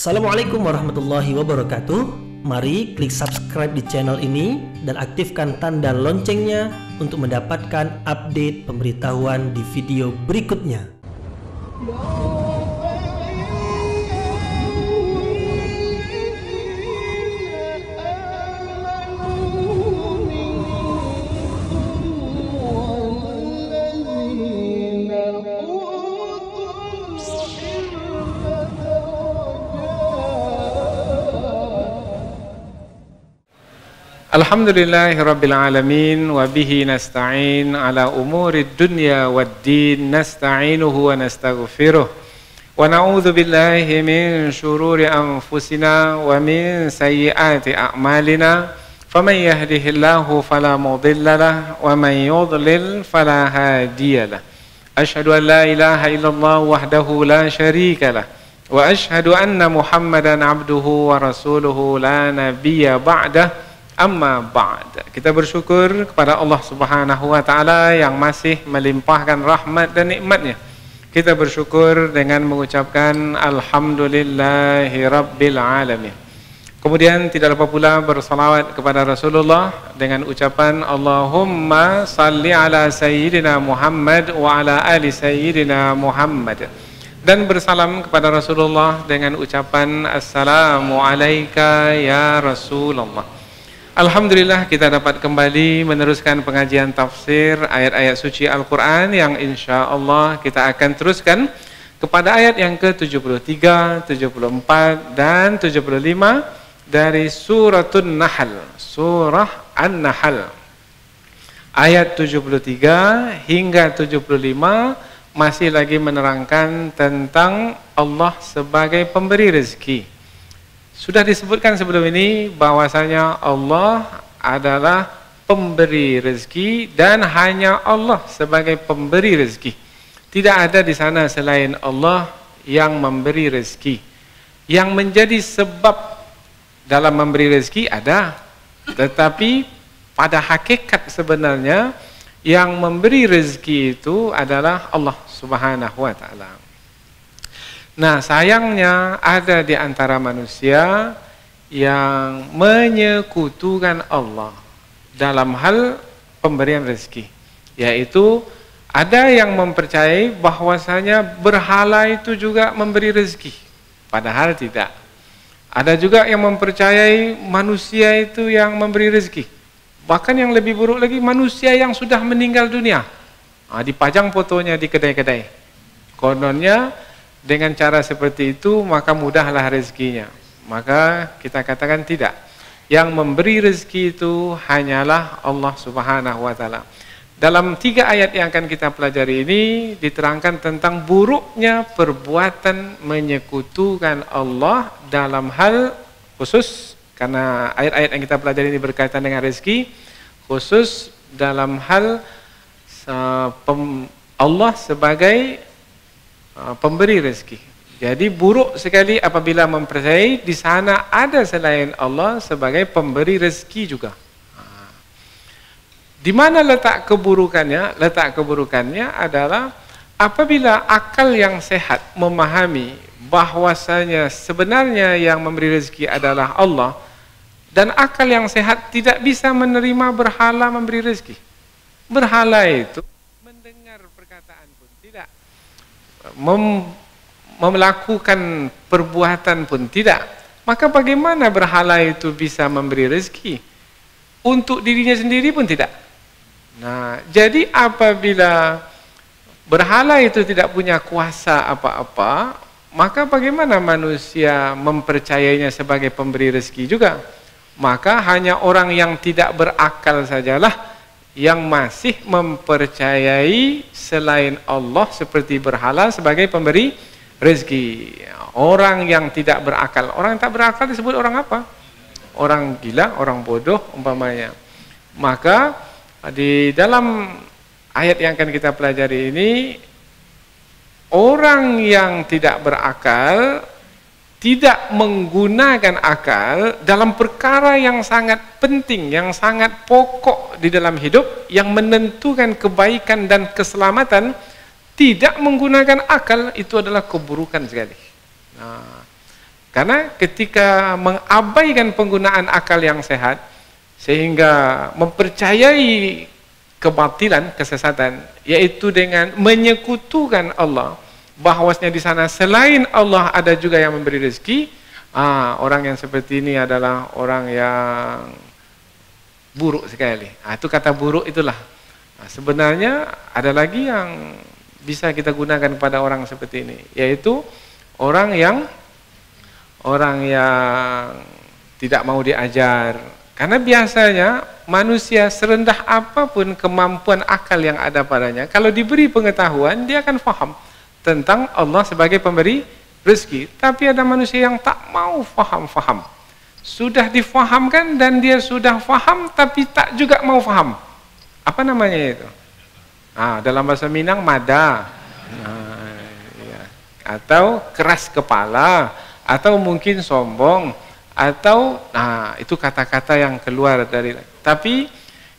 Assalamualaikum warahmatullahi wabarakatuh. Mari klik subscribe di channel ini dan aktifkan tanda loncengnya untuk mendapatkan update pemberitahuan di video berikutnya. Alhamdulillahirabbil alamin wa bihi nasta'in ala umurid dunya waddin nasta'inuhu wa nastaghfiruh wa na'udzu billahi min shururi anfusina wa min sayyiati a'malina faman yahdihillahu fala mudilla lahu wa man yudlil fala hadiya lahu asyhadu an la ilaha illallah wahdahu la syarika lahu wa asyhadu anna muhammadan abduhu wa rasuluhu la nabiyya ba'dah. Amma ba'd. Kita bersyukur kepada Allah Subhanahu wa taala yang masih melimpahkan rahmat dan nikmatnya. Kita bersyukur dengan mengucapkan alhamdulillahi rabbil alamin. Kemudian tidak lupa pula bersalawat kepada Rasulullah dengan ucapan Allahumma salli ala sayyidina Muhammad wa ala ali sayyidina Muhammad. Dan bersalam kepada Rasulullah dengan ucapan assalamu alayka ya Rasulullah. Alhamdulillah kita dapat kembali meneruskan pengajian tafsir ayat-ayat suci Al-Quran yang insya Allah kita akan teruskan kepada ayat yang ke-73, 74 dan 75 dari Suratun Nahl, Surah An-Nahl. Ayat 73 hingga 75 masih lagi menerangkan tentang Allah sebagai pemberi rezeki. Sudah disebutkan sebelum ini bahwasanya Allah adalah pemberi rezeki dan hanya Allah sebagai pemberi rezeki. Tidak ada di sana selain Allah yang memberi rezeki. Yang menjadi sebab dalam memberi rezeki ada, tetapi pada hakikat sebenarnya yang memberi rezeki itu adalah Allah Subhanahu wa taala. Nah, sayangnya ada di antara manusia yang menyekutukan Allah dalam hal pemberian rezeki, yaitu ada yang mempercayai bahwasanya berhala itu juga memberi rezeki, padahal tidak. Ada juga yang mempercayai manusia itu yang memberi rezeki. Bahkan yang lebih buruk lagi, manusia yang sudah meninggal dunia, dipajang fotonya di kedai-kedai. Kononnya dengan cara seperti itu maka mudahlah rezekinya. Maka kita katakan tidak. Yang memberi rezeki itu hanyalah Allah Subhanahu wa taala. Dalam 3 ayat yang akan kita pelajari ini diterangkan tentang buruknya perbuatan menyekutukan Allah dalam hal khusus, karena ayat-ayat yang kita pelajari ini berkaitan dengan rezeki, khusus dalam hal Allah sebagai pemberi rezeki. Jadi buruk sekali apabila mempercayai di sana ada selain Allah sebagai pemberi rezeki juga. Di mana letak keburukannya? Letak keburukannya adalah apabila akal yang sehat memahami bahwasanya sebenarnya yang memberi rezeki adalah Allah, dan akal yang sehat tidak bisa menerima berhala memberi rezeki. Berhala itu mendengar perkataan pun tidak, melakukan perbuatan pun tidak, maka bagaimana berhala itu bisa memberi rezeki? Untuk dirinya sendiri pun tidak. Nah, jadi apabila berhala itu tidak punya kuasa apa-apa, maka bagaimana manusia mempercayainya sebagai pemberi rezeki juga? Maka hanya orang yang tidak berakal sajalah yang masih mempercayai selain Allah seperti berhala sebagai pemberi rezeki. Orang yang tidak berakal, orang yang tak berakal disebut orang apa? Orang gila, orang bodoh umpamanya. Maka di dalam ayat yang akan kita pelajari ini, orang yang tidak berakal tidak menggunakan akal dalam perkara yang sangat penting, yang sangat pokok di dalam hidup, yang menentukan kebaikan dan keselamatan, tidak menggunakan akal, itu adalah keburukan sekali. Nah, Karena ketika mengabaikan penggunaan akal yang sehat, sehingga mempercayai kebatilan, kesesatan, yaitu dengan menyekutukan Allah, bahwasanya di sana selain Allah ada juga yang memberi rezeki, orang yang seperti ini adalah orang yang buruk sekali. Itu kata buruk itulah. Sebenarnya ada lagi yang bisa kita gunakan pada orang seperti ini, yaitu orang yang tidak mau diajar. Karena biasanya manusia serendah apapun kemampuan akal yang ada padanya, kalau diberi pengetahuan dia akan faham tentang Allah sebagai pemberi rezeki. Tapi ada manusia yang tak mau faham. Sudah difahamkan dan dia sudah faham tapi tak juga mau faham. Apa namanya itu? Dalam bahasa Minang mada. Ya. Atau keras kepala, atau mungkin sombong, atau itu kata-kata yang keluar dari. Tapi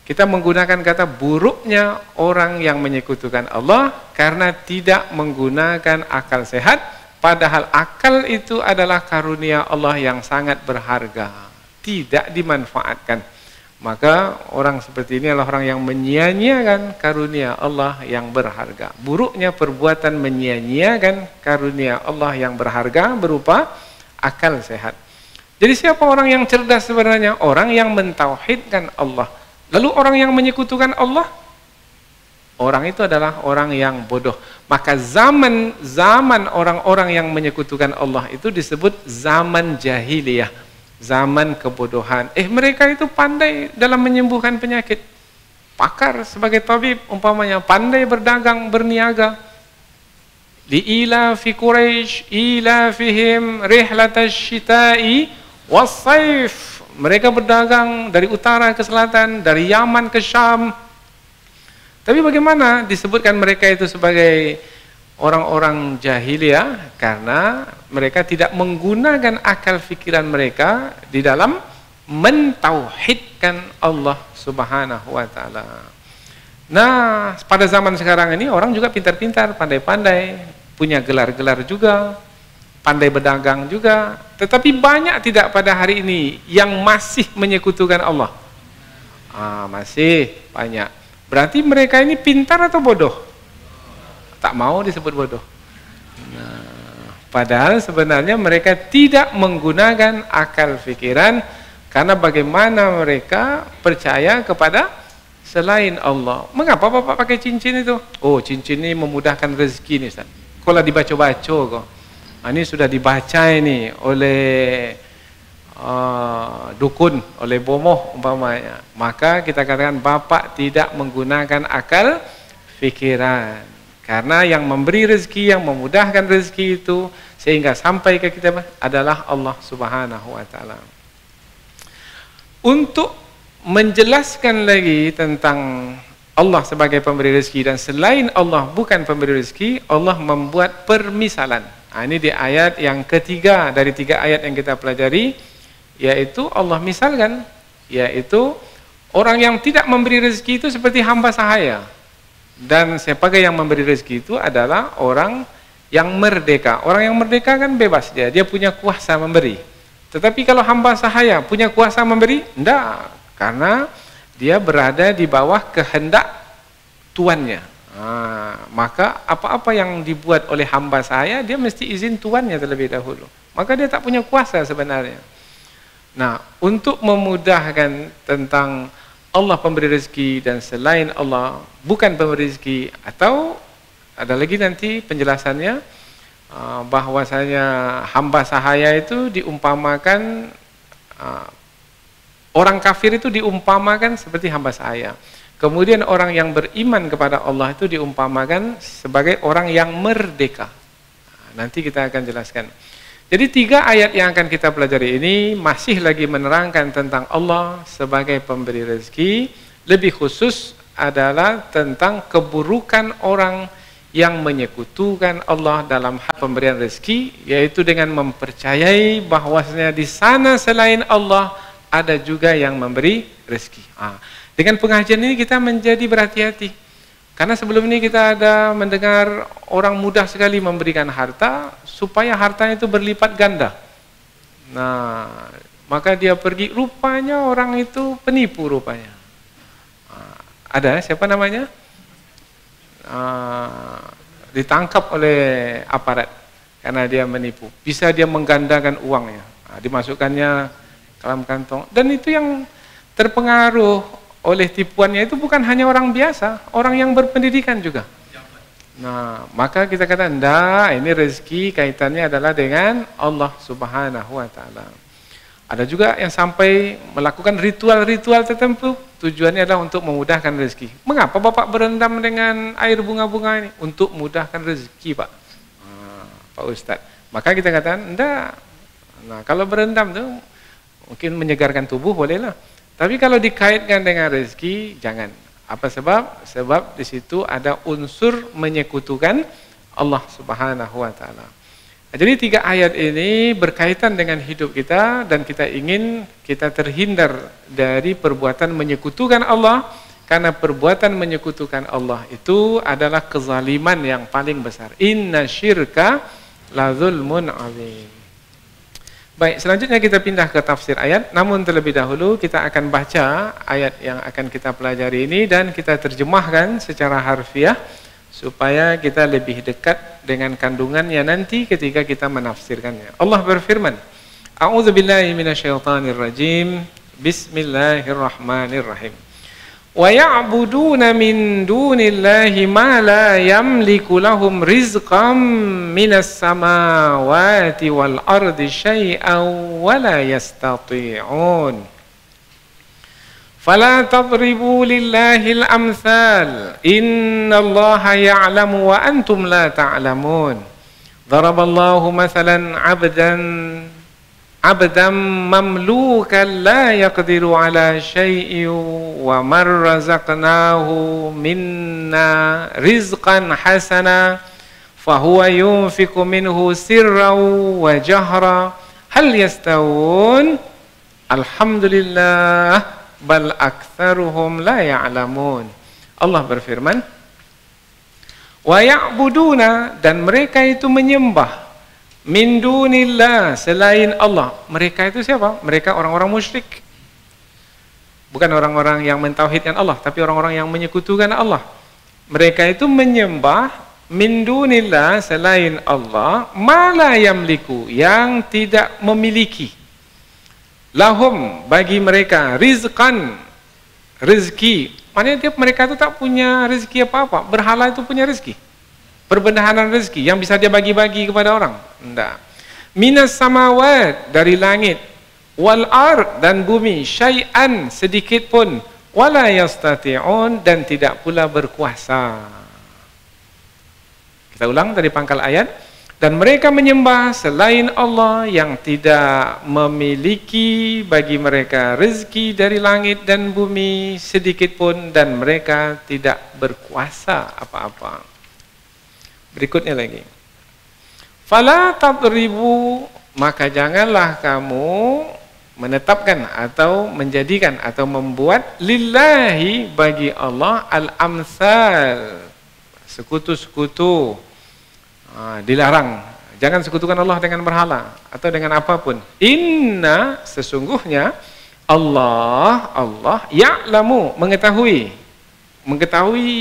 kita menggunakan kata buruknya orang yang menyekutukan Allah karena tidak menggunakan akal sehat, padahal akal itu adalah karunia Allah yang sangat berharga, tidak dimanfaatkan. Maka orang seperti ini adalah orang yang menyia-nyiakan karunia Allah yang berharga. Buruknya perbuatan menyia-nyiakan karunia Allah yang berharga berupa akal sehat. Jadi siapa orang yang cerdas sebenarnya? Orang yang mentauhidkan Allah. Lalu orang yang menyekutukan Allah? Orang itu adalah orang yang bodoh. Maka zaman orang-orang yang menyekutukan Allah itu disebut zaman jahiliyah, zaman kebodohan. Mereka itu pandai dalam menyembuhkan penyakit. Pakar sebagai tabib umpamanya, pandai berdagang, berniaga. Li'ila fi Quraisy ilafihim rihlatash shita'i was-saif. Mereka berdagang dari utara ke selatan, dari Yaman ke Syam. Tapi bagaimana disebutkan mereka itu sebagai orang-orang jahiliyah? Karena mereka tidak menggunakan akal fikiran mereka di dalam mentauhidkan Allah Subhanahu wa taala. Nah, pada zaman sekarang ini orang juga pintar-pintar, pandai-pandai, punya gelar-gelar juga, pandai berdagang juga, tetapi banyak tidak pada hari ini yang masih menyekutukan Allah. Masih banyak. Berarti mereka ini pintar atau bodoh? Tak mau disebut bodoh. Padahal sebenarnya mereka tidak menggunakan akal fikiran, karena bagaimana mereka percaya kepada selain Allah. Mengapa Bapak pakai cincin itu? Cincin ini memudahkan rezeki nih, Ustaz. Kalau dibaca-baca kok. Ini sudah dibaca ini oleh dukun, oleh bomoh umpamanya. Maka kita katakan Bapak tidak menggunakan akal fikiran. Karena yang memberi rezeki, yang memudahkan rezeki itu sehingga sampai ke kita adalah Allah Subhanahu wa taala. Untuk menjelaskan lagi tentang Allah sebagai pemberi rezeki dan selain Allah bukan pemberi rezeki, Allah membuat permisalan. Ini di ayat yang ketiga dari 3 ayat yang kita pelajari, yaitu Allah misalkan, yaitu orang yang tidak memberi rezeki itu seperti hamba sahaya. Dan sebagai yang memberi rezeki itu adalah orang yang merdeka. Orang yang merdeka kan bebas, dia punya kuasa memberi. Tetapi kalau hamba sahaya punya kuasa memberi? Tidak, karena dia berada di bawah kehendak tuannya. Maka apa-apa yang dibuat oleh hamba sahaya, dia mesti izin tuannya terlebih dahulu. Maka dia tak punya kuasa sebenarnya. Nah, untuk memudahkan tentang Allah pemberi rezeki dan selain Allah bukan pemberi rezeki, atau ada lagi nanti penjelasannya bahwasanya hamba sahaya itu diumpamakan, orang kafir itu diumpamakan seperti hamba sahaya. Kemudian orang yang beriman kepada Allah itu diumpamakan sebagai orang yang merdeka. Nanti kita akan jelaskan. Jadi 3 ayat yang akan kita pelajari ini masih lagi menerangkan tentang Allah sebagai pemberi rezeki. Lebih khusus adalah tentang keburukan orang yang menyekutukan Allah dalam hal pemberian rezeki, yaitu dengan mempercayai bahwasanya di sana selain Allah ada juga yang memberi rezeki. Dengan pengajian ini kita menjadi berhati-hati. Karena sebelum ini kita ada mendengar orang mudah sekali memberikan harta supaya hartanya itu berlipat ganda. Nah, maka dia pergi, rupanya orang itu penipu rupanya. Ada siapa namanya? Ditangkap oleh aparat karena dia menipu. Bisa dia menggandakan uangnya. Dimasukkannya ke dalam kantong. Dan itu yang terpengaruh oleh tipuannya itu bukan hanya orang biasa, orang yang berpendidikan juga. Nah, maka kita kata, enggak, ini rezeki kaitannya adalah dengan Allah Subhanahu wa Ta'ala. Ada juga yang sampai melakukan ritual-ritual tertentu, tujuannya adalah untuk memudahkan rezeki. Mengapa Bapak berendam dengan air bunga-bunga ini? Untuk mudahkan rezeki, Pak. Pak Ustadz. Maka kita katakan, enggak. Nah, kalau berendam tuh mungkin menyegarkan tubuh, bolehlah. Tapi kalau dikaitkan dengan rezeki, jangan. Apa sebab? Sebab di situ ada unsur menyekutukan Allah Subhanahu wa Ta'ala. Jadi 3 ayat ini berkaitan dengan hidup kita dan kita ingin kita terhindar dari perbuatan menyekutukan Allah, karena perbuatan menyekutukan Allah itu adalah kezaliman yang paling besar. Inna syirka la zulmun azim. Baik, selanjutnya kita pindah ke tafsir ayat. Namun terlebih dahulu kita akan baca ayat yang akan kita pelajari ini dan kita terjemahkan secara harfiah supaya kita lebih dekat dengan kandungannya nanti ketika kita menafsirkannya. Allah berfirman, A'udzubillahi minasyaitonirrajim. Bismillahirrahmanirrahim. Wa ya'buduna min dunillahi ma la yamliku lahum rizqan minas samawati wal ardi syai'an wa la yastati'un. Fala tadribu lillahil amthal, innallaha ya'lamu wa antum la ta'lamun. Daraballahu mathalan 'abdan mamlukan la yaqdiru ala syai'in wa man razaqnahu minna rizqan hasana fahuwa yunfiqu minhu sirran wa jahra hal yastawun alhamdulillah bal aktsaruhum la ya'lamun. Allah berfirman, wa ya'buduna, dan mereka itu menyembah min dunillah, selain Allah. Mereka itu siapa? Mereka orang-orang musyrik. Bukan orang-orang yang mentauhidkan Allah, tapi orang-orang yang menyekutukan Allah. Mereka itu menyembah min dunillah, selain Allah, ma la yamliku, yang tidak memiliki, lahum, bagi mereka, rizqan, rezeki. Maknanya mereka itu tak punya rezeki apa-apa. Berhala itu punya rezeki, perbendaharaan rezeki yang bisa dia bagi-bagi kepada orang. Enggak. Minas samawat, dari langit, wal ard, dan bumi, syai'an, sedikit pun, wala yastati'un, dan tidak pula berkuasa. Kita ulang dari pangkal ayat. Dan mereka menyembah selain Allah yang tidak memiliki bagi mereka rezeki dari langit dan bumi sedikit pun, dan mereka tidak berkuasa apa-apa. Berikutnya lagi. Fala tadribu, maka janganlah kamu menetapkan atau menjadikan atau membuat lillahi, bagi Allah, al-amsal, sekutu-sekutu. Dilarang. Jangan sekutukan Allah dengan berhala atau dengan apapun. Inna, sesungguhnya Allah ya'lamu, mengetahui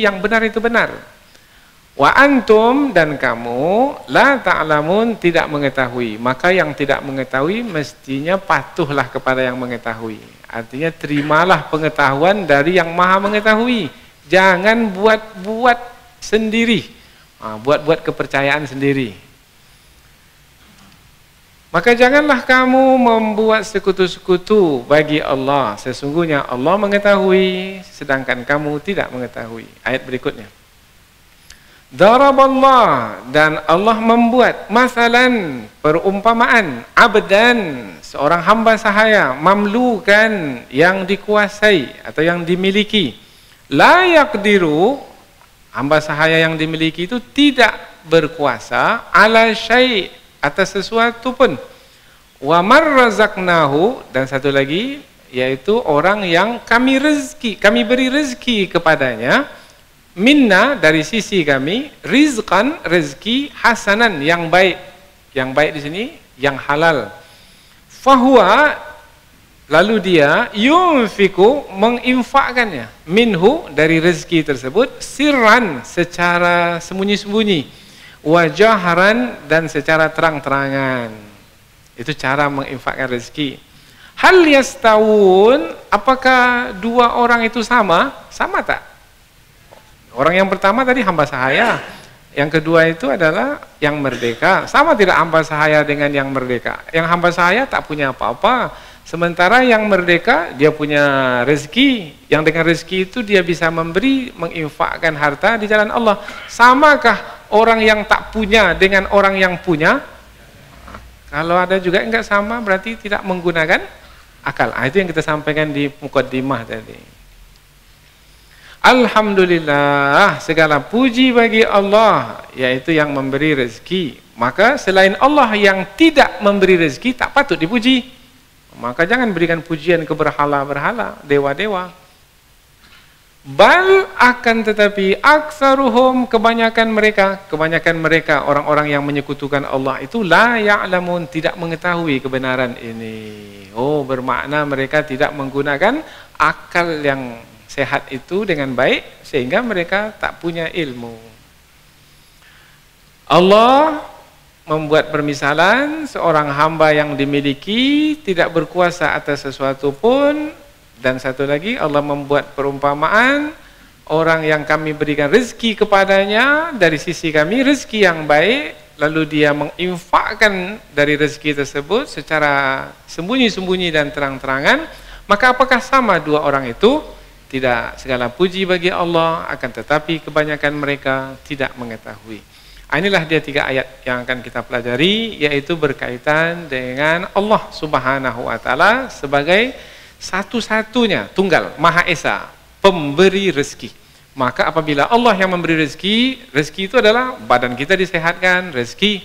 yang benar itu benar. Wa antum, dan kamu, la ta'lamun, tidak mengetahui. Maka yang tidak mengetahui mestinya patuhlah kepada yang mengetahui. Artinya terimalah pengetahuan dari yang maha mengetahui. Jangan buat-buat sendiri, buat-buat kepercayaan sendiri. Maka janganlah kamu membuat sekutu-sekutu bagi Allah. Sesungguhnya Allah mengetahui, sedangkan kamu tidak mengetahui. Ayat berikutnya. Daraballah, dan Allah membuat, masalan, perumpamaan, abdan, seorang hamba sahaya, mamlukan, yang dikuasai atau yang dimiliki, la yaqdiru, hamba sahaya yang dimiliki itu tidak berkuasa, ala syai', atas sesuatu pun, wa man razaqnahu, dan satu lagi, yaitu orang yang kami beri rezeki kepadanya, minna, dari sisi kami, rizqan, rezeki, hasanan, yang baik di sini yang halal, fahuwa, lalu dia yunfiku, menginfakkannya, minhu, dari rezeki tersebut, sirran, secara sembunyi-sembunyi, wajahran, dan secara terang-terangan. Itu cara menginfakkan rezeki. Hal yastawun, apakah dua orang itu sama? Sama tak? Orang yang pertama tadi hamba sahaya, yang kedua itu adalah yang merdeka. Sama tidak hamba sahaya dengan yang merdeka? Yang hamba sahaya tak punya apa-apa. Sementara yang merdeka, dia punya rezeki. Yang dengan rezeki itu dia bisa memberi, menginfakkan harta di jalan Allah. Samakah orang yang tak punya dengan orang yang punya? Kalau ada juga enggak sama, berarti tidak menggunakan akal. Itu yang kita sampaikan di mukaddimah tadi. Alhamdulillah, segala puji bagi Allah, yaitu yang memberi rezeki. Maka selain Allah yang tidak memberi rezeki, tak patut dipuji. Maka jangan berikan pujian ke berhala-berhala, dewa-dewa. Bal, akan tetapi aksaruhum, kebanyakan mereka orang-orang yang menyekutukan Allah itu la ya'lamun, tidak mengetahui kebenaran ini. Oh, bermakna mereka tidak menggunakan akal yang sehat itu dengan baik, sehingga mereka tak punya ilmu. Allah membuat permisalan seorang hamba yang dimiliki tidak berkuasa atas sesuatu pun, dan satu lagi Allah membuat perumpamaan orang yang kami berikan rezeki kepadanya dari sisi kami, rezeki yang baik, lalu dia menginfakkan dari rezeki tersebut secara sembunyi-sembunyi dan terang-terangan, maka apakah sama dua orang itu? Tidak. Segala puji bagi Allah, akan tetapi kebanyakan mereka tidak mengetahui. Inilah dia 3 ayat yang akan kita pelajari, yaitu berkaitan dengan Allah Subhanahu wa Ta'ala sebagai satu-satunya, tunggal, Maha Esa, pemberi rezeki. Maka apabila Allah yang memberi rezeki, rezeki itu adalah badan kita disehatkan, rezeki,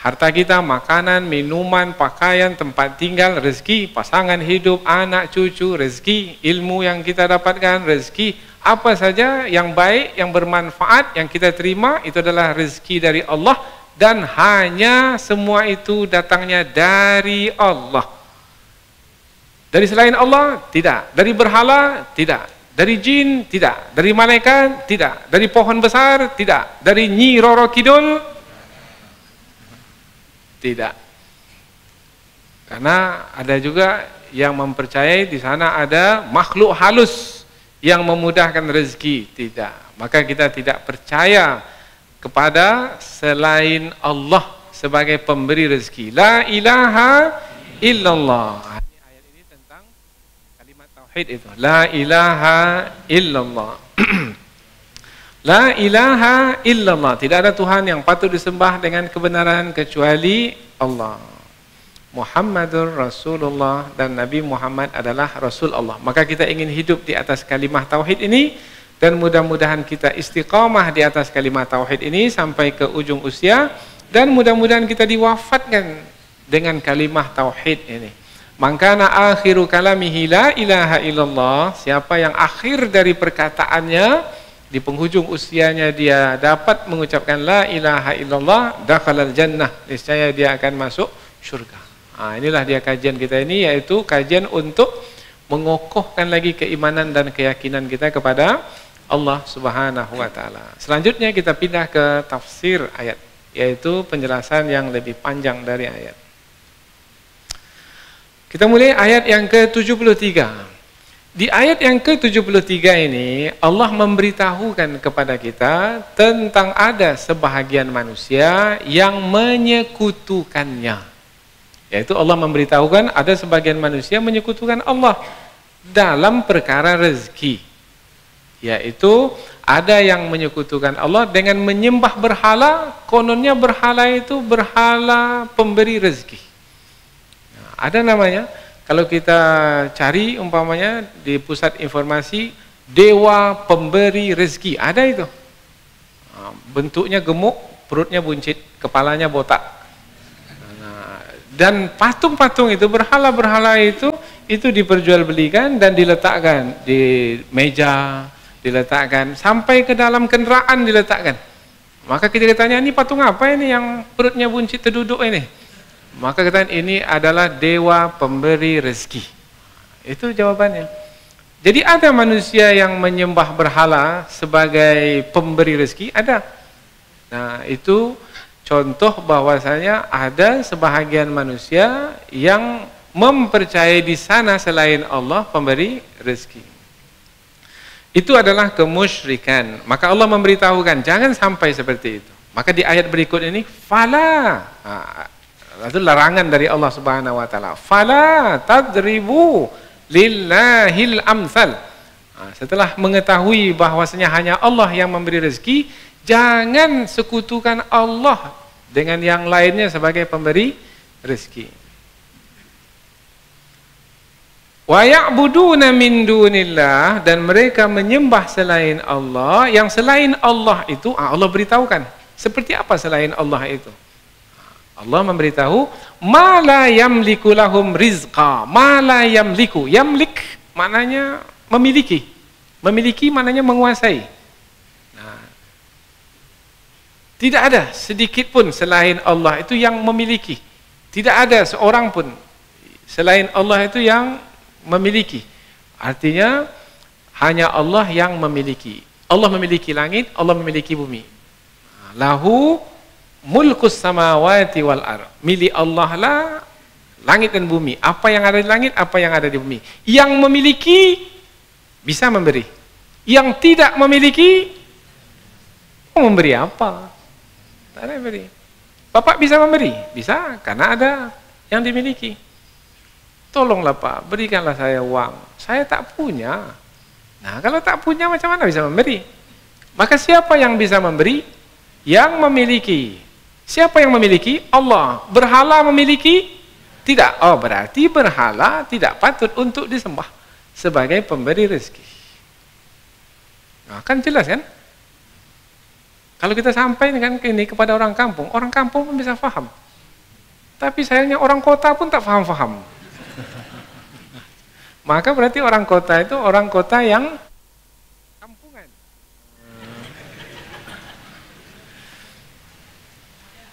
harta kita, makanan, minuman, pakaian, tempat tinggal, rezeki, pasangan hidup, anak, cucu, rezeki, ilmu yang kita dapatkan, rezeki. Apa saja yang baik, yang bermanfaat, yang kita terima, itu adalah rezeki dari Allah, dan hanya semua itu datangnya dari Allah. Dari selain Allah, tidak. Dari berhala, tidak. Dari jin, tidak. Dari malaikat, tidak. Dari pohon besar, tidak. Dari Nyi Roro Kidul, tidak. Karena ada juga yang mempercayai di sana ada makhluk halus yang memudahkan rezeki. Tidak. Maka kita tidak percaya kepada selain Allah sebagai pemberi rezeki. La ilaha illallah. Ayat ini tentang kalimat tauhid itu. La ilaha illallah. La ilaha illallah. Tidak ada Tuhan yang patut disembah dengan kebenaran kecuali Allah. Muhammadur Rasulullah, dan Nabi Muhammad adalah Rasul Allah. Maka kita ingin hidup di atas kalimah tauhid ini, dan mudah-mudahan kita istiqamah di atas kalimah tauhid ini sampai ke ujung usia, dan mudah-mudahan kita diwafatkan dengan kalimah tauhid ini. Mangkana akhiru kalamihi la ilaha illallah, siapa yang akhir dari perkataannya di penghujung usianya dia dapat mengucapkan la ilaha illallah, dakhalal jannah, niscaya dia akan masuk syurga. Inilah dia kajian kita ini, yaitu kajian untuk mengokohkan lagi keimanan dan keyakinan kita kepada Allah Subhanahu wa Ta'ala. Selanjutnya kita pindah ke tafsir ayat, yaitu penjelasan yang lebih panjang dari ayat. Kita mulai ayat yang ke-73. Di ayat yang ke-73 ini Allah memberitahukan kepada kita tentang ada sebahagian manusia yang menyekutukannya. Yaitu Allah memberitahukan ada sebagian manusia menyekutukan Allah dalam perkara rezeki. Yaitu ada yang menyekutukan Allah dengan menyembah berhala, kononnya berhala itu berhala pemberi rezeki. Ada namanya, kalau kita cari umpamanya di pusat informasi, dewa pemberi rezeki, ada itu. Bentuknya gemuk, perutnya buncit, kepalanya botak. Dan patung-patung itu, berhala-berhala itu diperjualbelikan dan diletakkan di meja, diletakkan sampai ke dalam kendaraan diletakkan. Maka kita ditanya, ini patung apa ini yang perutnya buncit terduduk ini? Maka katakan ini adalah dewa pemberi rezeki. Itu jawabannya. Jadi ada manusia yang menyembah berhala sebagai pemberi rezeki, ada. Nah, itu contoh bahwasanya ada sebahagian manusia yang mempercayai di sana selain Allah pemberi rezeki. Itu adalah kemusyrikan. Maka Allah memberitahukan jangan sampai seperti itu. Maka di ayat berikut ini fala. Itu larangan dari Allah Subhanahu wa taala. Fala tadribu lillahil amsal. Setelah mengetahui bahwasanya hanya Allah yang memberi rezeki, jangan sekutukan Allah dengan yang lainnya sebagai pemberi rezeki. Wa ya'buduna min dunillah, dan mereka menyembah selain Allah. Yang selain Allah itu Allah beritahukan. Seperti apa selain Allah itu? Allah memberitahu ma la yamliku lahum rizqa, ma la yamliku. Yamlik maknanya memiliki. Memiliki maknanya menguasai. Nah, tidak ada sedikit pun selain Allah itu yang memiliki. Tidak ada seorang pun selain Allah itu yang memiliki. Artinya hanya Allah yang memiliki. Allah memiliki langit, Allah memiliki bumi. Lahu mulkus samawati wal ard. Milik Allah lah langit dan bumi. Apa yang ada di langit, apa yang ada di bumi. Yang memiliki bisa memberi. Yang tidak memiliki memberi apa? Tak ada yang memberi. Bapak bisa memberi? Bisa, karena ada yang dimiliki. Tolonglah Pak, berikanlah saya uang. Saya tak punya. Nah, kalau tak punya macam mana bisa memberi? Maka siapa yang bisa memberi? Yang memiliki. Siapa yang memiliki? Allah. Berhala memiliki? Tidak. Oh, berarti berhala tidak patut untuk disembah sebagai pemberi rezeki. Nah, kan jelas kan? Kalau kita sampaikan ini kepada orang kampung pun bisa faham. Tapi sayangnya orang kota pun tak faham-faham. Maka berarti orang kota itu orang kota yang kampungan.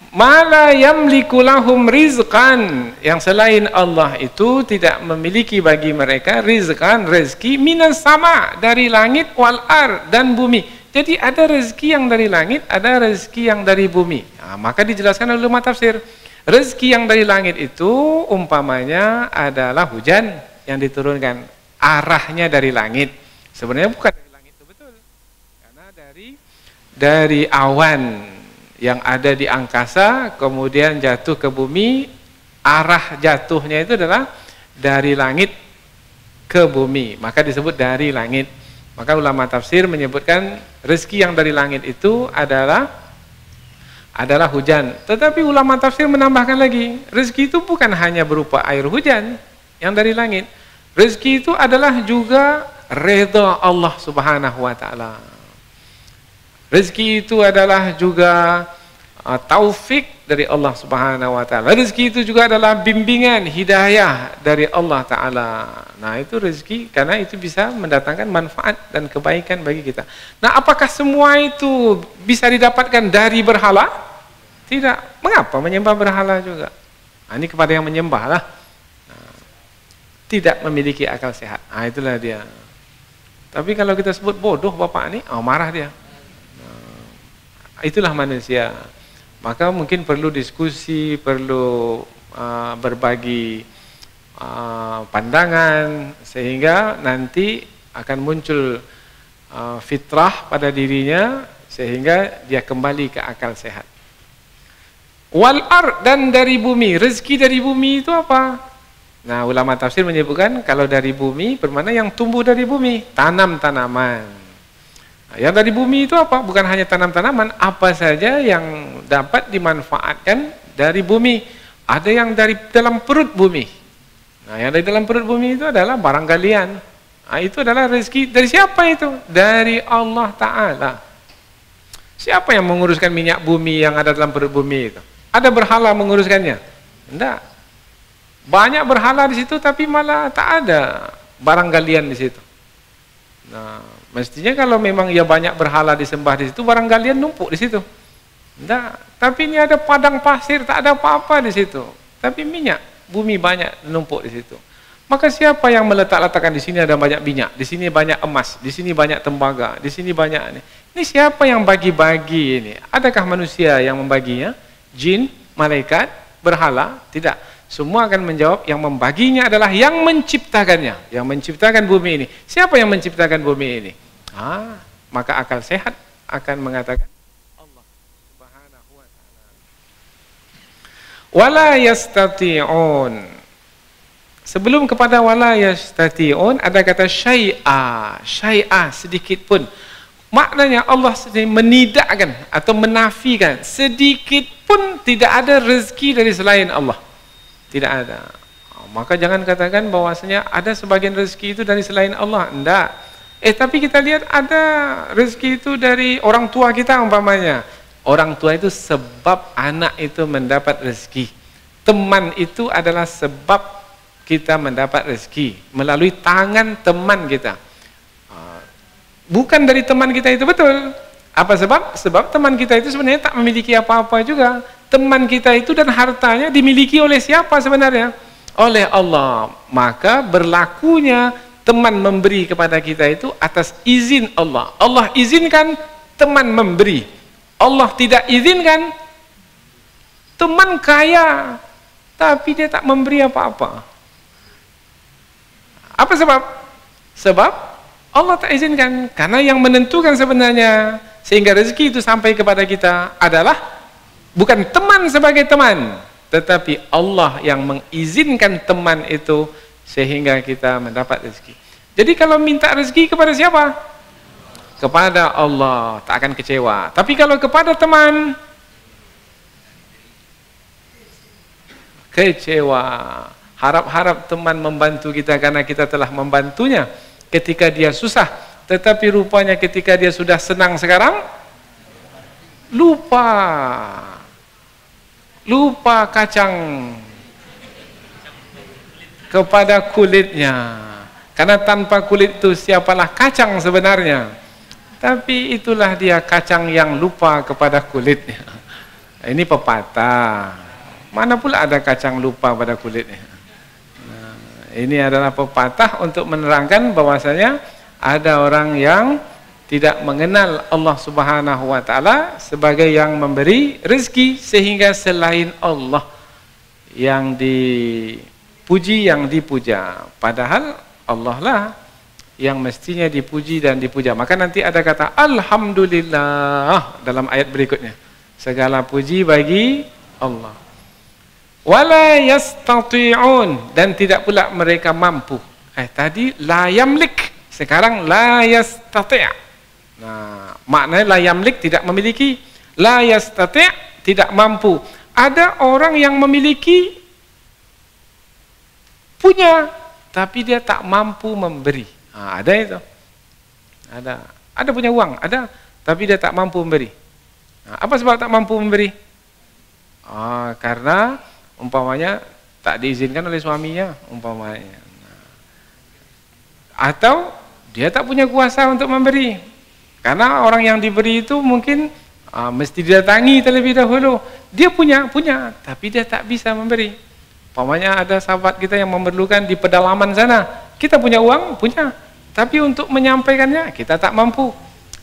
Mala yamliku lahum rizqan, yang selain Allah itu tidak memiliki bagi mereka rizqan, rezeki minas sama, dari langit wal ar, dan bumi. Jadi ada rezeki yang dari langit, ada rezeki yang dari bumi. Nah, maka dijelaskan oleh ulama tafsir, rezeki yang dari langit itu umpamanya adalah hujan yang diturunkan, arahnya dari langit. Sebenarnya bukan dari langit itu betul, karena dari awan yang ada di angkasa kemudian jatuh ke bumi, arah jatuhnya itu adalah dari langit ke bumi, maka disebut dari langit. Maka ulama tafsir menyebutkan rezeki yang dari langit itu adalah hujan. Tetapi ulama tafsir menambahkan lagi, rezeki itu bukan hanya berupa air hujan yang dari langit. Rezeki itu adalah juga redha Allah Subhanahu wa taala. Rezeki itu adalah juga taufik dari Allah Subhanahu wa taala. Rezeki itu juga adalah bimbingan, hidayah dari Allah taala. Nah, itu rezeki karena itu bisa mendatangkan manfaat dan kebaikan bagi kita. Nah, apakah semua itu bisa didapatkan dari berhala? Tidak. Mengapa menyembah berhala juga? Nah, ini kepada yang menyembah lah. Nah, tidak memiliki akal sehat. Nah, itulah dia. Tapi kalau kita sebut bodoh bapak ini, marah dia. Itulah manusia. Maka mungkin perlu diskusi, perlu berbagi pandangan, sehingga nanti akan muncul fitrah pada dirinya, sehingga dia kembali ke akal sehat. Wal ard, dan dari bumi. Rezeki dari bumi itu apa? Nah, ulama tafsir menyebutkan kalau dari bumi bermakna yang tumbuh dari bumi, tanam-tanaman. Yang dari bumi itu apa? Bukan hanya tanam-tanaman, apa saja yang dapat dimanfaatkan dari bumi. Ada yang dari dalam perut bumi. Nah, yang dari dalam perut bumi itu adalah barang galian. Nah, itu adalah rezeki dari siapa itu? Dari Allah Ta'ala. Siapa yang menguruskan minyak bumi yang ada dalam perut bumi itu? Ada berhala menguruskannya? Tidak. Banyak berhala di situ, tapi malah tak ada barang galian di situ. Nah, mestinya kalau memang ya banyak berhala disembah di situ, barang galian numpuk di situ. Enggak, tapi ini ada padang pasir, tak ada apa-apa di situ. tapi minyak, bumi banyak numpuk di situ. Maka siapa yang meletak-letakkan di sini ada banyak minyak, di sini banyak emas, di sini banyak tembaga, di sini banyak ini. Ini siapa yang bagi-bagi ini? Adakah manusia yang membaginya? Jin, malaikat, berhala? Tidak. Semua akan menjawab yang membaginya adalah yang menciptakannya, yang menciptakan bumi ini. Siapa yang menciptakan bumi ini? Maka akal sehat akan mengatakan Allah Subhanahu wa taala. Wala yastati'un. Sebelum kepada wala yastati'un ada kata syai'a sedikit pun. Maknanya Allah menidakkan atau menafikan sedikit pun tidak ada rezeki dari selain Allah. Tidak ada. Maka jangan katakan bahwasanya ada sebagian rezeki itu dari selain Allah. Enggak. Tapi kita lihat ada rezeki itu dari orang tua kita umpamanya. Orang tua itu sebab anak itu mendapat rezeki. Teman itu adalah sebab kita mendapat rezeki melalui tangan teman kita. Bukan dari teman kita itu, betul. Apa sebab? Sebab teman kita itu sebenarnya tak memiliki apa-apa juga. Teman kita itu dan hartanya dimiliki oleh siapa sebenarnya? Oleh Allah. Maka berlakunya teman memberi kepada kita itu atas izin Allah. Allah izinkan teman memberi. Allah tidak izinkan teman kaya tapi dia tak memberi apa-apa. Apa sebab? Sebab Allah tak izinkan. Karena yang menentukan sebenarnya sehingga rezeki itu sampai kepada kita adalah bukan teman sebagai teman, tetapi Allah yang mengizinkan teman itu sehingga kita mendapat rezeki. Jadi kalau minta rezeki kepada siapa? Kepada Allah, tak akan kecewa. Tapi kalau kepada teman, kecewa. Harap-harap teman membantu kita karena kita telah membantunya ketika dia susah, tetapi rupanya ketika dia sudah senang sekarang lupa kacang kepada kulitnya, karena tanpa kulit itu siapalah kacang sebenarnya, tapi itulah dia kacang yang lupa kepada kulitnya. Ini pepatah. Mana pula ada kacang lupa pada kulitnya? Ini adalah pepatah untuk menerangkan bahwasanya ada orang yang tidak mengenal Allah Subhanahu wa taala sebagai yang memberi rezeki, sehingga selain Allah yang dipuji, yang dipuja. Padahal Allah lah yang mestinya dipuji dan dipuja. Maka nanti ada kata alhamdulillah dalam ayat berikutnya. Segala puji bagi Allah. Wala yastati'un, dan tidak pula mereka mampu. Tadi la yamlik, sekarang la yastati'. Nah, maknanya la yamlik tidak memiliki, la yastati' tidak mampu. Ada orang yang memiliki, punya, tapi dia tak mampu memberi. Ada itu. Ada punya uang, ada, tapi dia tak mampu memberi. Apa sebab tak mampu memberi? Karena umpamanya tak diizinkan oleh suaminya umpamanya. Atau dia tak punya kuasa untuk memberi, karena orang yang diberi itu mungkin mesti didatangi terlebih dahulu. Dia punya, tapi dia tak bisa memberi. Umpamanya ada sahabat kita yang memerlukan di pedalaman sana, kita punya uang, punya, tapi untuk menyampaikannya kita tak mampu.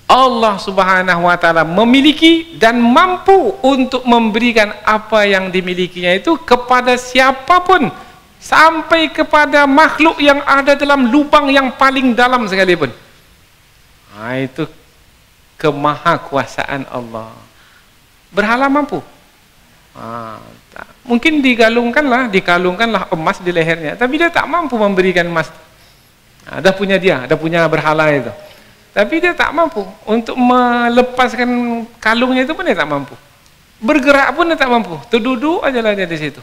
Allah Subhanahu wa taala memiliki dan mampu untuk memberikan apa yang dimilikinya itu kepada siapapun, sampai kepada makhluk yang ada dalam lubang yang paling dalam sekalipun. Itu kemahakuasaan Allah. Berhala mampu. Mungkin dikalungkanlah emas di lehernya, tapi dia tak mampu memberikan emas. Ada punya dia, ada punya berhala itu. Tapi dia tak mampu untuk melepaskan kalungnya, itu pun dia tak mampu. Bergerak pun dia tak mampu. Terduduk aja lah dia di situ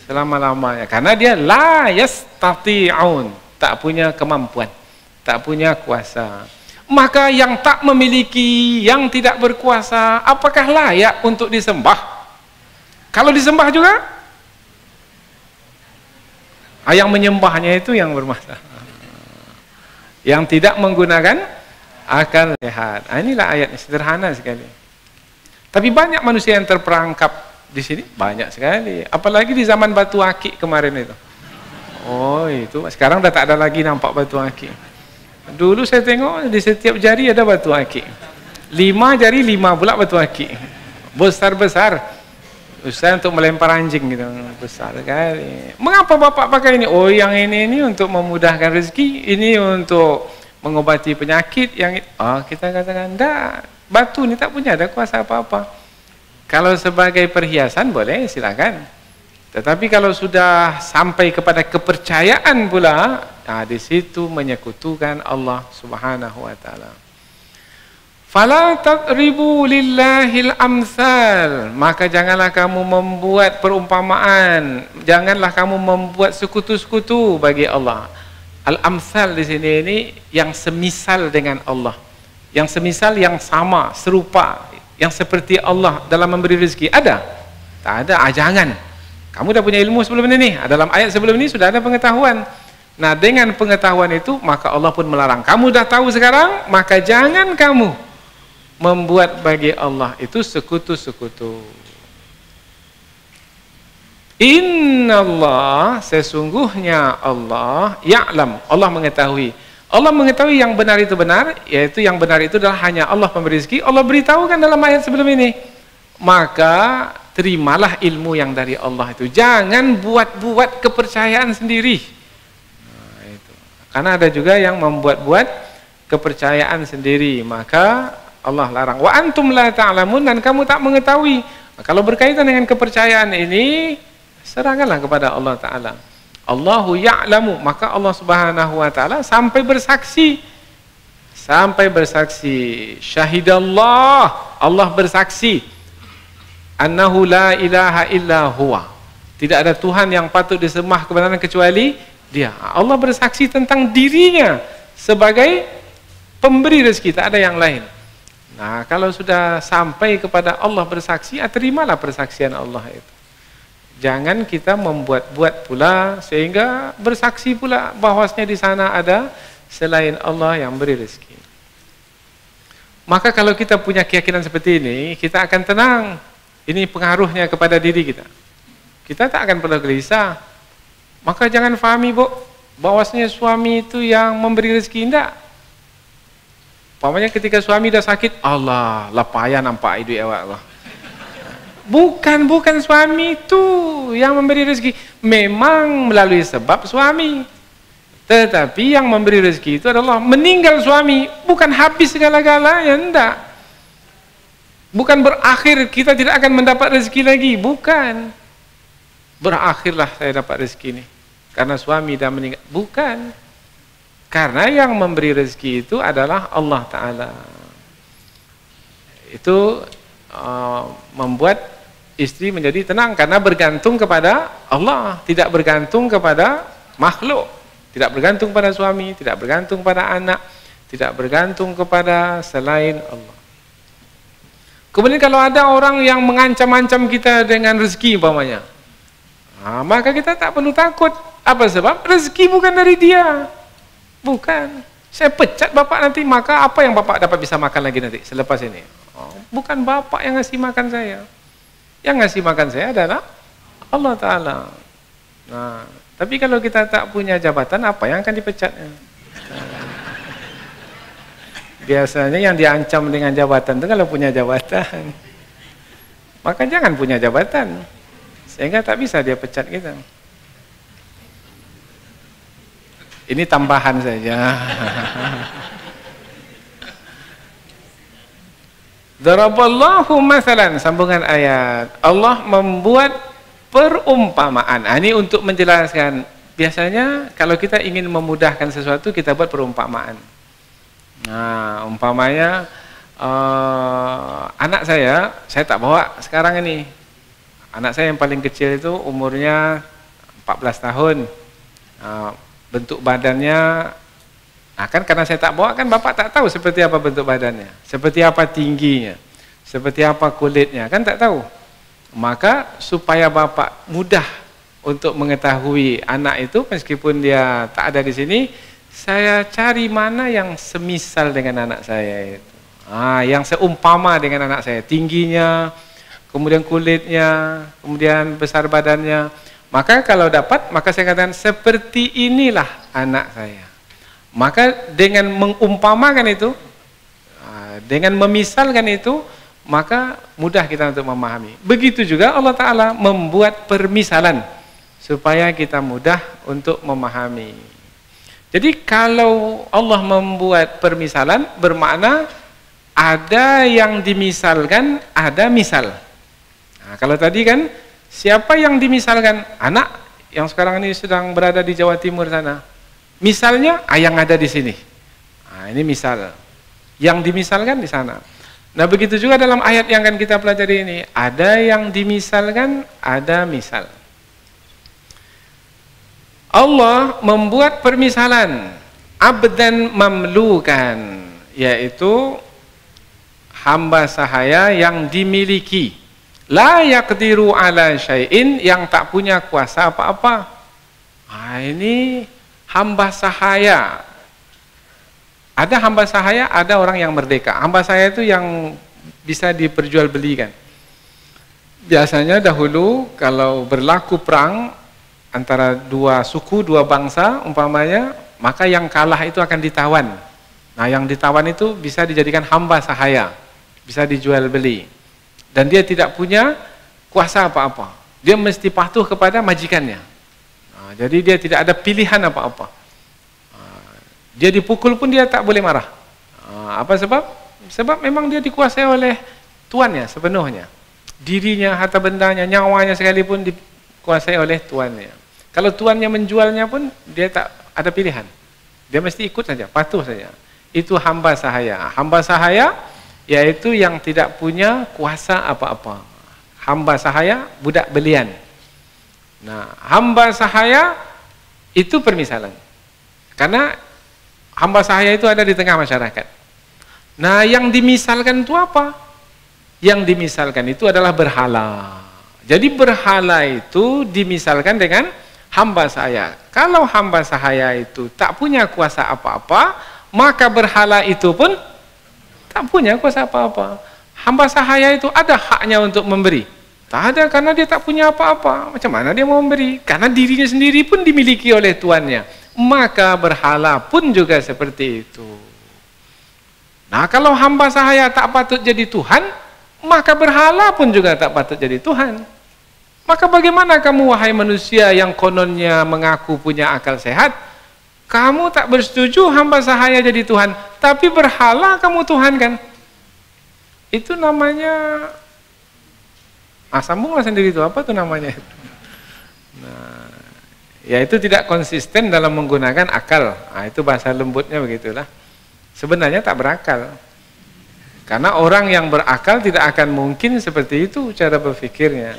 selama-lamanya, karena dia la yastati'un, tak punya kemampuan, tak punya kuasa. Maka yang tak memiliki, yang tidak berkuasa, apakah layak untuk disembah? Kalau disembah juga, yang menyembahnya itu yang bermasalah, yang tidak menggunakan akal sehat. Inilah ayatnya, sederhana sekali. Tapi banyak manusia yang terperangkap Di sini banyak sekali. Apalagi di zaman batu akik kemarin itu. Oh, itu sekarang dah tak ada lagi nampak batu akik. Dulu saya tengok di setiap jari ada batu akik. 5 jari 5 pula batu akik. Besar-besar. Usah untuk melempar anjing gitu. Besar sekali. Mengapa bapak pakai ini? Oh, yang ini untuk memudahkan rezeki, ini untuk mengobati penyakit yang kita katakan enggak. Batu ni tak punya ada kuasa apa-apa. Kalau sebagai perhiasan boleh, silakan. Tetapi kalau sudah sampai kepada kepercayaan pula, di situ menyekutukan Allah Subhanahu wa taala. Fala tadribu lillahil amsal, maka janganlah kamu membuat perumpamaan, janganlah kamu membuat sekutu-sekutu bagi Allah. Al-amsal di sini ini yang semisal dengan Allah. Yang semisal, yang sama, serupa, yang seperti Allah dalam memberi rezeki. Ada? Tak ada. Jangan. Kamu dah punya ilmu sebelum ini. Dalam ayat sebelum ini sudah ada pengetahuan. Nah, dengan pengetahuan itu maka Allah pun melarang. Kamu dah tahu sekarang, maka jangan kamu membuat bagi Allah itu sekutu-sekutu. Innallah, sesungguhnya Allah ya'lam, Allah mengetahui. Allah mengetahui yang benar itu benar, yaitu yang benar itu adalah hanya Allah pemberi rezeki. Allah beritahukan dalam ayat sebelum ini. Maka terimalah ilmu yang dari Allah itu. Jangan buat-buat kepercayaan sendiri. Nah, itu. Karena ada juga yang membuat-buat kepercayaan sendiri. Maka Allah larang. Wa antum la ta'lamun, dan kamu tak mengetahui. Nah, kalau berkaitan dengan kepercayaan ini, serahkanlah kepada Allah Ta'ala. Allahu ya'lamu, maka Allah Subhanahu wa taala sampai bersaksi. Syahidallah, Allah bersaksi. Annahu la ilaha illa huwa. Tidak ada Tuhan yang patut disembah kebenaran kecuali Dia. Allah bersaksi tentang dirinya sebagai pemberi rezeki, tak ada yang lain. Nah, kalau sudah sampai kepada Allah bersaksi, terimalah persaksian Allah itu. Jangan kita membuat-buat pula sehingga bersaksi pula bahwasanya di sana ada selain Allah yang beri rezeki. Maka kalau kita punya keyakinan seperti ini, kita akan tenang. Ini pengaruhnya kepada diri kita. Kita tak akan pernah gelisah. Maka jangan fahami bahwasanya suami itu yang memberi rezeki, enggak. Umpamanya ketika suami dah sakit, Allah, lah payah nampak hidup awak Allah. Bukan suami itu yang memberi rezeki. Memang melalui sebab suami. Tetapi yang memberi rezeki itu adalah meninggal suami. Bukan habis segala-galanya, enggak. Bukan berakhir kita tidak akan mendapat rezeki lagi. Bukan. Berakhirlah saya dapat rezeki ini karena suami dah meninggal. Bukan. Karena yang memberi rezeki itu adalah Allah Ta'ala. Itu membuat istri menjadi tenang karena bergantung kepada Allah, tidak bergantung kepada makhluk, tidak bergantung pada suami, tidak bergantung pada anak, tidak bergantung kepada selain Allah. Kemudian kalau ada orang yang mengancam-ancam kita dengan rezeki umpamanya, maka kita tak perlu takut. Apa sebab? Rezeki bukan dari dia. Bukan. Saya pecat bapak nanti, maka apa yang bapak dapat bisa makan lagi nanti selepas ini? Bukan bapak yang ngasih makan saya. Yang ngasih makan saya adalah Allah Ta'ala. Nah, tapi kalau kita tak punya jabatan, apa yang akan dipecatnya? Biasanya yang diancam dengan jabatan itu kalau punya jabatan. Maka jangan punya jabatan, sehingga tak bisa dia pecat kita. Ini tambahan saja. Daraballahu masalan, sambungan ayat. Allah membuat perumpamaan. Ini untuk menjelaskan. Biasanya kalau kita ingin memudahkan sesuatu, kita buat perumpamaan. Nah, umpamanya anak saya tak bawa sekarang ini. Anak saya yang paling kecil itu umurnya 14 tahun. Bentuk badannya, kan karena saya tak bawa, kan bapak tak tahu seperti apa bentuk badannya, seperti apa tingginya, seperti apa kulitnya, kan tak tahu. Maka supaya bapak mudah untuk mengetahui anak itu, meskipun dia tak ada di sini, saya cari mana yang semisal dengan anak saya itu, yang seumpama dengan anak saya, tingginya, kemudian kulitnya, kemudian besar badannya. Maka kalau dapat, maka saya katakan seperti inilah anak saya. Maka dengan mengumpamakan itu, dengan memisalkan itu, maka mudah kita untuk memahami. Begitu juga Allah Ta'ala membuat permisalan supaya kita mudah untuk memahami. Jadi kalau Allah membuat permisalan, bermakna ada yang dimisalkan, ada misal. Nah, kalau tadi kan, siapa yang dimisalkan? Anak yang sekarang ini sedang berada di Jawa Timur sana. Misalnya, yang ada di sini. Nah, ini misal. Yang dimisalkan di sana. Nah, begitu juga dalam ayat yang akan kita pelajari ini. Ada yang dimisalkan, ada misal. Allah membuat permisalan abdan mamlukan, yaitu hamba sahaya yang dimiliki, la yaqdiru ala syai'in, yang tak punya kuasa apa-apa. Nah, ini hamba sahaya. Ada hamba sahaya, ada orang yang merdeka. Hamba sahaya itu yang bisa diperjualbelikan. Biasanya dahulu kalau berlaku perang antara dua suku, dua bangsa umpamanya, maka yang kalah itu akan ditawan. Nah, yang ditawan itu bisa dijadikan hamba sahaya, bisa dijual beli. Dan dia tidak punya kuasa apa-apa. Dia mesti patuh kepada majikannya. Nah, jadi dia tidak ada pilihan apa-apa. Dia dipukul pun dia tak boleh marah. Apa sebab? Sebab memang dia dikuasai oleh tuannya sepenuhnya. Dirinya, harta bendanya, nyawanya sekalipun dikuasai oleh tuannya. Kalau tuannya menjualnya pun dia tak ada pilihan. Dia mesti ikut saja, patuh saja. Itu hamba sahaya. Hamba sahaya yaitu yang tidak punya kuasa apa-apa. Hamba sahaya, budak belian. Nah, hamba sahaya itu permisalan. Karena hamba sahaya itu ada di tengah masyarakat. Nah, yang dimisalkan itu apa? Yang dimisalkan itu adalah berhala. Jadi berhala itu dimisalkan dengan hamba sahaya. Kalau hamba sahaya itu tak punya kuasa apa-apa, maka berhala itu pun tak punya kuasa apa-apa. Hamba sahaya itu ada haknya untuk memberi? Tak ada, karena dia tak punya apa-apa. Macam mana dia mau memberi? Karena dirinya sendiri pun dimiliki oleh tuannya. Maka berhala pun juga seperti itu. Nah, kalau hamba sahaya tak patut jadi Tuhan, maka berhala pun juga tak patut jadi Tuhan. Maka bagaimana kamu, wahai manusia yang kononnya mengaku punya akal sehat, kamu tak bersetuju hamba sahaya jadi Tuhan, tapi berhala kamu Tuhan kan? Itu namanya, sambunglah sendiri itu, apa tuh namanya? Nah, ya itu tidak konsisten dalam menggunakan akal. Nah, itu bahasa lembutnya begitulah. Sebenarnya tak berakal. Karena orang yang berakal tidak akan mungkin seperti itu cara berpikirnya.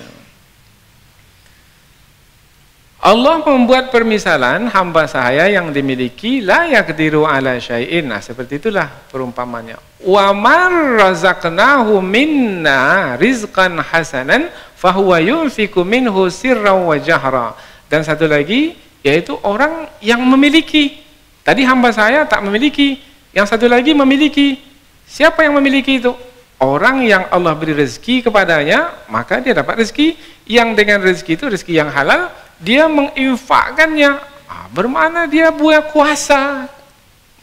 Allah membuat permisalan hamba sahaya yang dimiliki la yaqdiru ala syai'in. Nah, seperti itulah perumpamannya. Wa man razaqnahu minna rizqan hasanan fahuwa yunfiqu minhu sirran wa jahra. Dan satu lagi yaitu orang yang memiliki. Tadi hamba sahaya tak memiliki, yang satu lagi memiliki. Siapa yang memiliki itu? Orang yang Allah beri rezeki kepadanya, maka dia dapat rezeki. Yang dengan rezeki itu rezeki yang halal, dia menginfakkannya. Bermakna dia punya kuasa.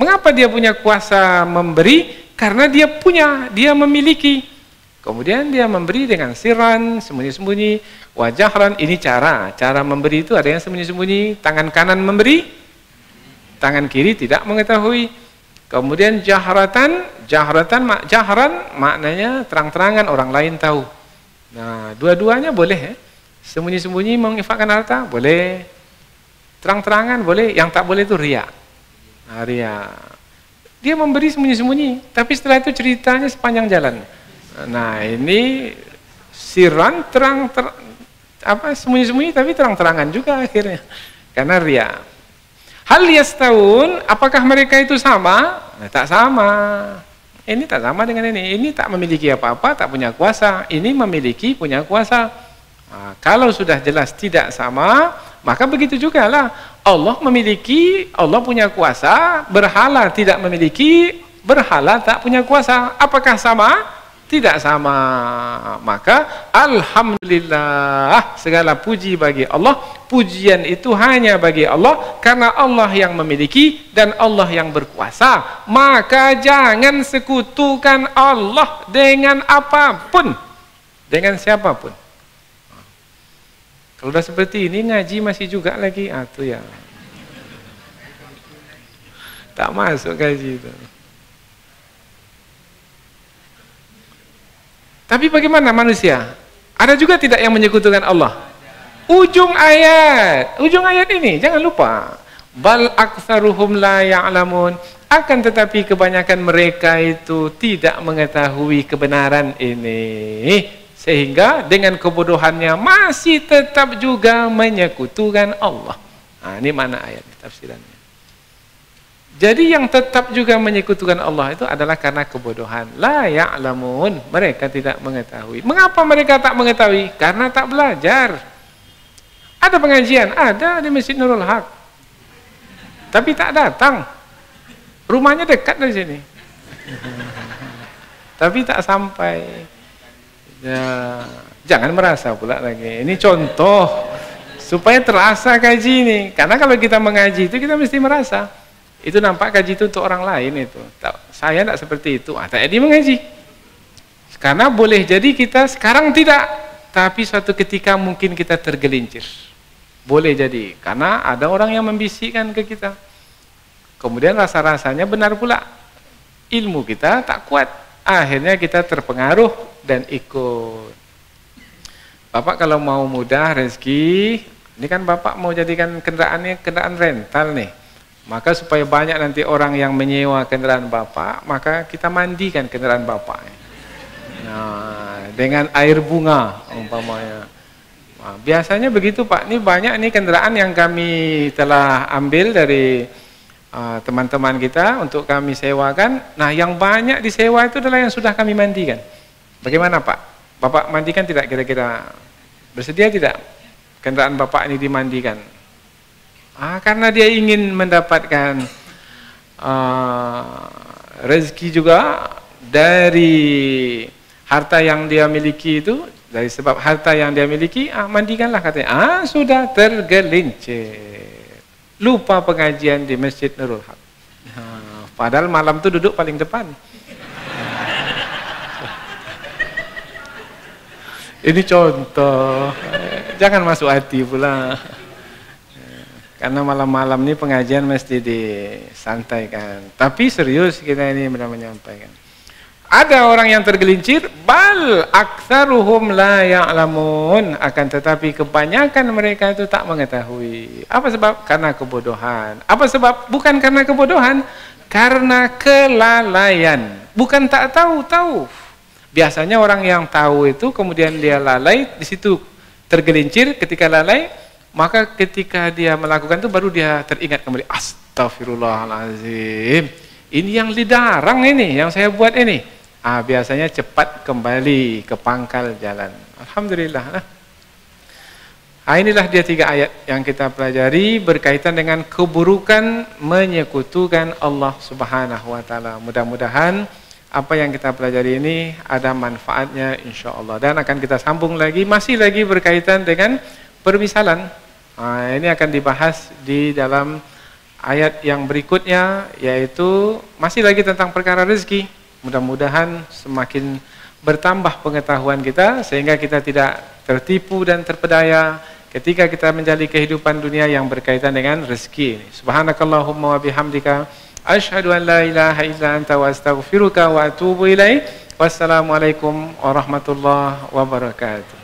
Mengapa dia punya kuasa memberi? Karena dia punya, dia memiliki. Kemudian dia memberi dengan sirran, sembunyi-sembunyi, wajahran. Ini cara memberi itu ada yang sembunyi-sembunyi. Tangan kanan memberi, tangan kiri tidak mengetahui. Kemudian jahran maknanya terang-terangan, orang lain tahu. Nah, dua-duanya boleh ya. Sembunyi-sembunyi menginfakkan harta boleh, terang-terangan boleh. Yang tak boleh itu riya. Nah, riya. Dia memberi sembunyi-sembunyi, tapi setelah itu ceritanya sepanjang jalan. Nah, ini sirran, sembunyi-sembunyi tapi terang-terangan juga akhirnya. Karena riya. Hal yastaun, apakah mereka itu sama? Nah, tak sama. Ini tak sama dengan ini. Ini tak memiliki apa-apa, tak punya kuasa. Ini memiliki, punya kuasa. Nah, kalau sudah jelas tidak sama, maka begitu juga lah. Allah memiliki, Allah punya kuasa. Berhala tidak memiliki, berhala tak punya kuasa. Apakah sama? tidak sama. Maka alhamdulillah, segala puji bagi Allah. Pujian itu hanya bagi Allah, karena Allah yang memiliki dan Allah yang berkuasa. Maka jangan sekutukan Allah dengan apapun, dengan siapapun. Kalau udah seperti ini, ngaji masih juga lagi, tuh ya tak masuk gaji itu. Tapi bagaimana manusia? Ada juga tidak yang menyekutukan Allah? Ujung ayat ini jangan lupa, bal aktsaruhum la ya'lamun, akan tetapi kebanyakan mereka itu tidak mengetahui kebenaran ini, sehingga dengan kebodohannya masih tetap juga menyekutukan Allah. Ini mana ayat tafsirannya. Jadi yang tetap juga menyekutukan Allah itu adalah karena kebodohan. La ya'lamun, mereka tidak mengetahui. Mengapa mereka tak mengetahui? Karena tak belajar. Ada pengajian, ada di Masjid Nurul Haq, tapi tak datang. Rumahnya dekat dari sini, tapi tak sampai. Ya, jangan merasa pula lagi. Ini contoh supaya terasa kaji ini. Karena kalau kita mengaji itu kita mesti merasa. Itu nampak kaji itu untuk orang lain itu. Saya tidak seperti itu. Tak jadi mengaji. Karena boleh jadi kita sekarang tidak, tapi suatu ketika mungkin kita tergelincir. Boleh jadi. Karena ada orang yang membisikkan ke kita. Kemudian rasa-rasanya benar pula. Ilmu kita tak kuat. Akhirnya kita terpengaruh dan ikut. Bapak kalau mau mudah rezeki, ini kan Bapak mau jadikan kendaraannya kendaraan rental nih. Maka supaya banyak nanti orang yang menyewa kendaraan Bapak, maka kita mandikan kendaraan Bapak. Nah, dengan air bunga umpamanya. Nah, biasanya begitu Pak. Ini banyak nih kendaraan yang kami telah ambil dari teman-teman kita untuk kami sewakan. Nah, yang banyak disewa itu adalah yang sudah kami mandikan. Bagaimana Pak? Bapak mandikan tidak kira-kira? Bersedia tidak kendaraan Bapak ini dimandikan? Karena dia ingin mendapatkan rezeki juga dari harta yang dia miliki itu, dari sebab harta yang dia miliki, mandikanlah katanya. Sudah tergelincir, lupa pengajian di Masjid Nurul Haq. Padahal malam itu duduk paling depan. Ini contoh, jangan masuk hati pula. Karena malam-malam ini pengajian mesti disantaikan. Tapi serius kita ini benar menyampaikan. Ada orang yang tergelincir, bal aktsaruhum la ya'lamun, akan tetapi kebanyakan mereka itu tak mengetahui. Apa sebab? Karena kebodohan. Apa sebab? Bukan karena kebodohan, karena kelalaian. Bukan tak tahu. Biasanya orang yang tahu itu kemudian dia lalai, di situ tergelincir. Ketika lalai, maka ketika dia melakukan itu baru dia teringat kembali, astagfirullahaladzim, ini yang dilarang ini, yang saya buat ini. Biasanya cepat kembali ke pangkal jalan. Alhamdulillah. Inilah dia 3 ayat yang kita pelajari berkaitan dengan keburukan menyekutukan Allah Subhanahu wa taala. Mudah-mudahan apa yang kita pelajari ini ada manfaatnya insyaallah, dan akan kita sambung lagi, masih lagi berkaitan dengan permisalan. Ini akan dibahas di dalam ayat yang berikutnya, yaitu masih lagi tentang perkara rezeki. Mudah-mudahan semakin bertambah pengetahuan kita sehingga kita tidak tertipu dan terpedaya ketika kita menjalani kehidupan dunia yang berkaitan dengan rezeki. Subhanakallahumma wa bihamdika asyhadu an la ilaha illa anta wa astaghfiruka wa atubu ilaik. Wassalamualaikum warahmatullahi wabarakatuh.